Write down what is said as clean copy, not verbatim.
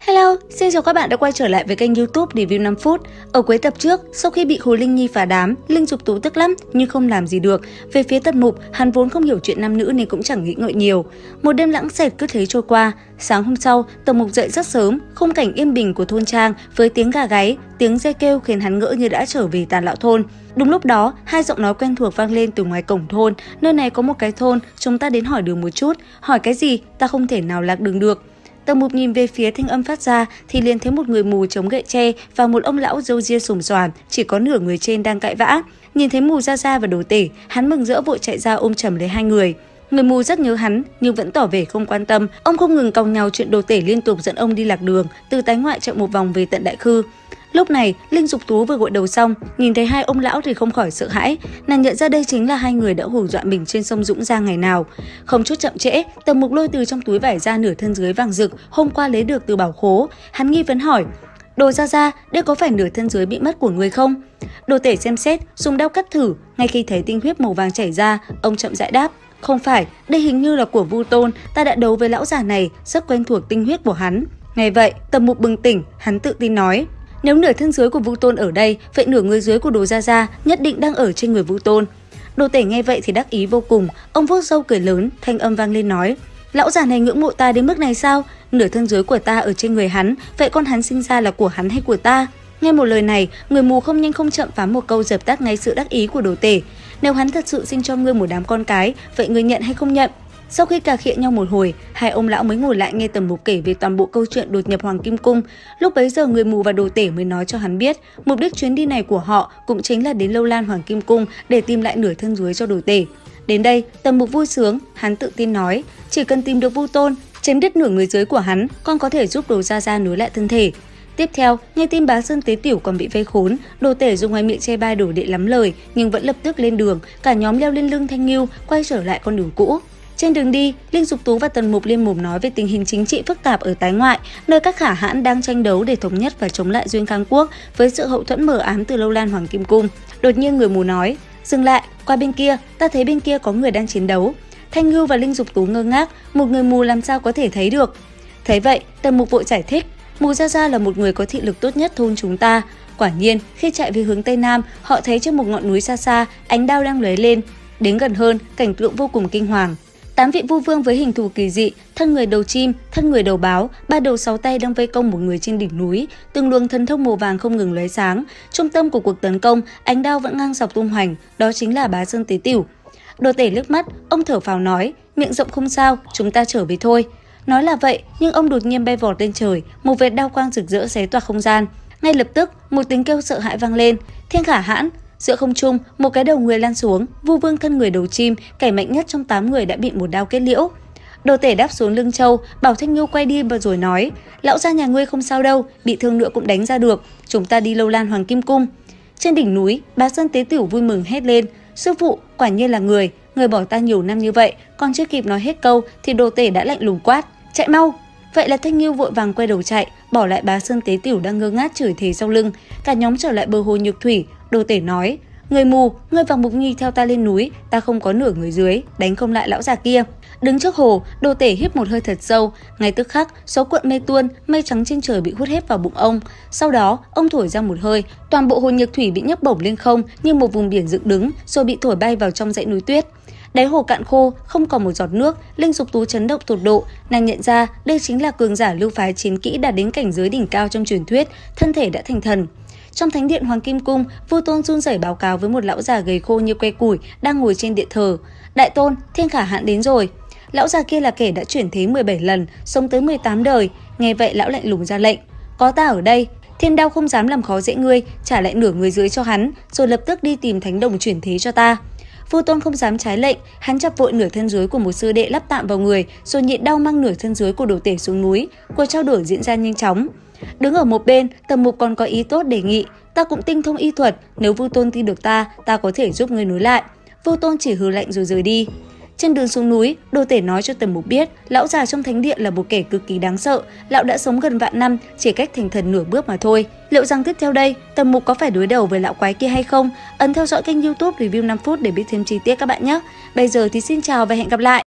Hello, xin chào các bạn đã quay trở lại với kênh YouTube Review 5 phút. Ở cuối tập trước, sau khi bị Hồ Linh Nhi phá đám, Linh Dục Tú tức lắm nhưng không làm gì được. Về phía Tần Mục, hắn vốn không hiểu chuyện nam nữ nên cũng chẳng nghĩ ngợi nhiều. Một đêm lãng xẹt cứ thế trôi qua. Sáng hôm sau, Tần Mục dậy rất sớm, khung cảnh yên bình của thôn trang với tiếng gà gáy, tiếng dê kêu khiến hắn ngỡ như đã trở về Tàn Lão thôn. Đúng lúc đó, hai giọng nói quen thuộc vang lên từ ngoài cổng thôn. Nơi này có một cái thôn, chúng ta đến hỏi đường một chút. Hỏi cái gì? Ta không thể nào lạc đường được. Tần Mục nhìn về phía thanh âm phát ra thì liền thấy một người mù chống gậy tre và một ông lão râu ria xồm xoàm, chỉ có nửa người trên đang cãi vã. Nhìn thấy Mù Gia Gia và Đồ Tể, hắn mừng rỡ vội chạy ra ôm chầm lấy hai người. Người mù rất nhớ hắn nhưng vẫn tỏ vẻ không quan tâm. Ông không ngừng càu nhàu chuyện Đồ Tể liên tục dẫn ông đi lạc đường, từ Tái Ngoại chạy một vòng về tận Đại Khư. Lúc này, Linh Dục Tú vừa gội đầu xong, nhìn thấy hai ông lão thì không khỏi sợ hãi. Nàng nhận ra đây chính là hai người đã hù dọa mình trên sông Dũng Giang ngày nào. Không chút chậm trễ, Tần Mục lôi từ trong túi vải ra nửa thân dưới vàng rực hôm qua lấy được từ bảo khố. Hắn nghi vấn hỏi: Đồ Gia Gia, đây có phải nửa thân dưới bị mất của người không? Đồ Tể xem xét, dùng đao cắt thử. Ngay khi thấy tinh huyết màu vàng chảy ra, ông chậm rãi đáp: Không phải, đây hình như là của Vu Tôn. Ta đã đấu với lão già này, rất quen thuộc tinh huyết của hắn. Nghe vậy, Tần Mục bừng tỉnh, hắn tự tin nói: Nếu nửa thân dưới của Vu Tôn ở đây, vậy nửa người dưới của Đồ Gia Gia nhất định đang ở trên người Vu Tôn. Đồ Tể nghe vậy thì đắc ý vô cùng, ông vuốt râu cười lớn, thanh âm vang lên nói: Lão già này ngưỡng mộ ta đến mức này sao? Nửa thân dưới của ta ở trên người hắn, vậy con hắn sinh ra là của hắn hay của ta? Nghe một lời này, người mù không nhanh không chậm phán một câu dập tắt ngay sự đắc ý của Đồ Tể: Nếu hắn thật sự sinh cho ngươi một đám con cái, vậy ngươi nhận hay không nhận? Sau khi cà khịa nhau một hồi, hai ông lão mới ngồi lại nghe Tần Mục kể về toàn bộ câu chuyện đột nhập Hoàng Kim Cung. Lúc bấy giờ người mù và Đồ Tể mới nói cho hắn biết, mục đích chuyến đi này của họ cũng chính là đến Lâu Lan Hoàng Kim Cung để tìm lại nửa thân dưới cho Đồ Tể. Đến đây, Tần Mục vui sướng, hắn tự tin nói: Chỉ cần tìm được Vu Tôn, chém đứt nửa người dưới của hắn, con có thể giúp Đồ Gia Gia nối lại thân thể. Tiếp theo, nghe tin Bá Sơn Tế Tiểu còn bị vây khốn, Đồ Tể dùng ngoài miệng che bai đổ đệ lắm lời, nhưng vẫn lập tức lên đường, cả nhóm leo lên lưng Thanh Ngưu, quay trở lại con đường cũ. Trên đường đi, Linh Dục Tú và Tần Mục liên mồm nói về tình hình chính trị phức tạp ở Tái Ngoại, nơi các khả hãn đang tranh đấu để thống nhất và chống lại Duyên Khang Quốc với sự hậu thuẫn mờ ám từ Lâu Lan Hoàng Kim Cung. Đột nhiên người mù nói: Dừng lại, qua bên kia, ta thấy bên kia có người đang chiến đấu. Thanh Ngưu và Linh Dục Tú ngơ ngác, một người mù làm sao có thể thấy được? Thấy vậy, Tần Mục vội giải thích: Mù Gia Gia là một người có thị lực tốt nhất thôn chúng ta. Quả nhiên, khi chạy về hướng Tây Nam, họ thấy trên một ngọn núi xa xa, ánh đao đang lóe lên. Đến gần hơn, cảnh tượng vô cùng kinh hoàng. 8 vị vu vương với hình thù kỳ dị, thân người đầu chim, thân người đầu báo, ba đầu sáu tay đang vây công một người trên đỉnh núi. Từng luồng thần thông màu vàng không ngừng lóe sáng. Trung tâm của cuộc tấn công, ánh đao vẫn ngang dọc tung hoành, đó chính là Bá Sơn Tế Tiểu. Đồ Tể liếc mắt, ông thở phào nói: Miệng rộng không sao, chúng ta trở về thôi. Nói là vậy, nhưng ông đột nhiên bay vọt lên trời, một vệt đao quang rực rỡ xé toạc không gian. Ngay lập tức, một tiếng kêu sợ hãi vang lên: Thiên Khả Hãn! Giữa không trung, một cái đầu người lăn xuống, Vu Vương thân người đầu chim, kẻ mạnh nhất trong 8 người đã bị một đao kết liễu. Đồ Tể đáp xuống lưng Châu, bảo Thanh Ngưu quay đi và rồi nói: Lão gia nhà ngươi không sao đâu, bị thương nữa cũng đánh ra được, chúng ta đi Lâu Lan Hoàng Kim Cung. Trên đỉnh núi, Bá Sơn Tế Tiểu vui mừng hét lên: Sư phụ, quả nhiên là người bỏ ta nhiều năm như vậy. Còn chưa kịp nói hết câu thì Đồ Tể đã lạnh lùng quát: Chạy mau! Vậy là Thanh Ngưu vội vàng quay đầu chạy, bỏ lại Bá Sơn Tế Tiểu đang ngơ ngác chửi thề sau lưng. Cả nhóm trở lại bờ hồ Nhược Thủy. Đồ Tể nói: Người mù, ngươi và Mục Nhi theo ta lên núi, ta không có nửa người dưới, đánh không lại lão già kia. Đứng trước hồ, Đồ Tể hít một hơi thật sâu, ngay tức khắc, số cuộn mây tuôn, mây trắng trên trời bị hút hết vào bụng ông. Sau đó, ông thổi ra một hơi, toàn bộ hồ Nhược Thủy bị nhấc bổng lên không như một vùng biển dựng đứng, rồi bị thổi bay vào trong dãy núi tuyết. Đáy hồ cạn khô, không còn một giọt nước. Linh Dục Tú chấn động tột độ, nàng nhận ra đây chính là cường giả lưu phái chiến kỹ đạt đến cảnh giới đỉnh cao trong truyền thuyết, thân thể đã thành thần. Trong thánh điện Hoàng Kim Cung, Vu Tôn run rẩy báo cáo với một lão già gầy khô như que củi đang ngồi trên điện thờ: Đại tôn, Thiên Khả Hãn đến rồi. Lão già kia là kẻ đã chuyển thế 17 lần, sống tới 18 đời. Nghe vậy lão lạnh lùng ra lệnh: Có ta ở đây, Thiên Đao không dám làm khó dễ ngươi, trả lại nửa người dưới cho hắn, rồi lập tức đi tìm thánh đồng chuyển thế cho ta. Vu Tôn không dám trái lệnh, hắn chặt vội nửa thân dưới của một sư đệ lắp tạm vào người, rồi nhịn đau mang nửa thân dưới của Đồ Tể xuống núi. Cuộc trao đổi diễn ra nhanh chóng. Đứng ở một bên, Tần Mục còn có ý tốt đề nghị: Ta cũng tinh thông y thuật, nếu Vu Tôn tin được ta có thể giúp ngươi nối lại. Vu Tôn chỉ hừ lạnh rồi rời đi. Trên đường xuống núi, Đồ Tể nói cho Tần Mục biết, lão già trong thánh điện là một kẻ cực kỳ đáng sợ, lão đã sống gần vạn năm, chỉ cách thành thần nửa bước mà thôi. Liệu rằng tiếp theo đây, Tần Mục có phải đối đầu với lão quái kia hay không? Ấn theo dõi kênh YouTube Review 5 phút để biết thêm chi tiết các bạn nhé. Bây giờ thì xin chào và hẹn gặp lại.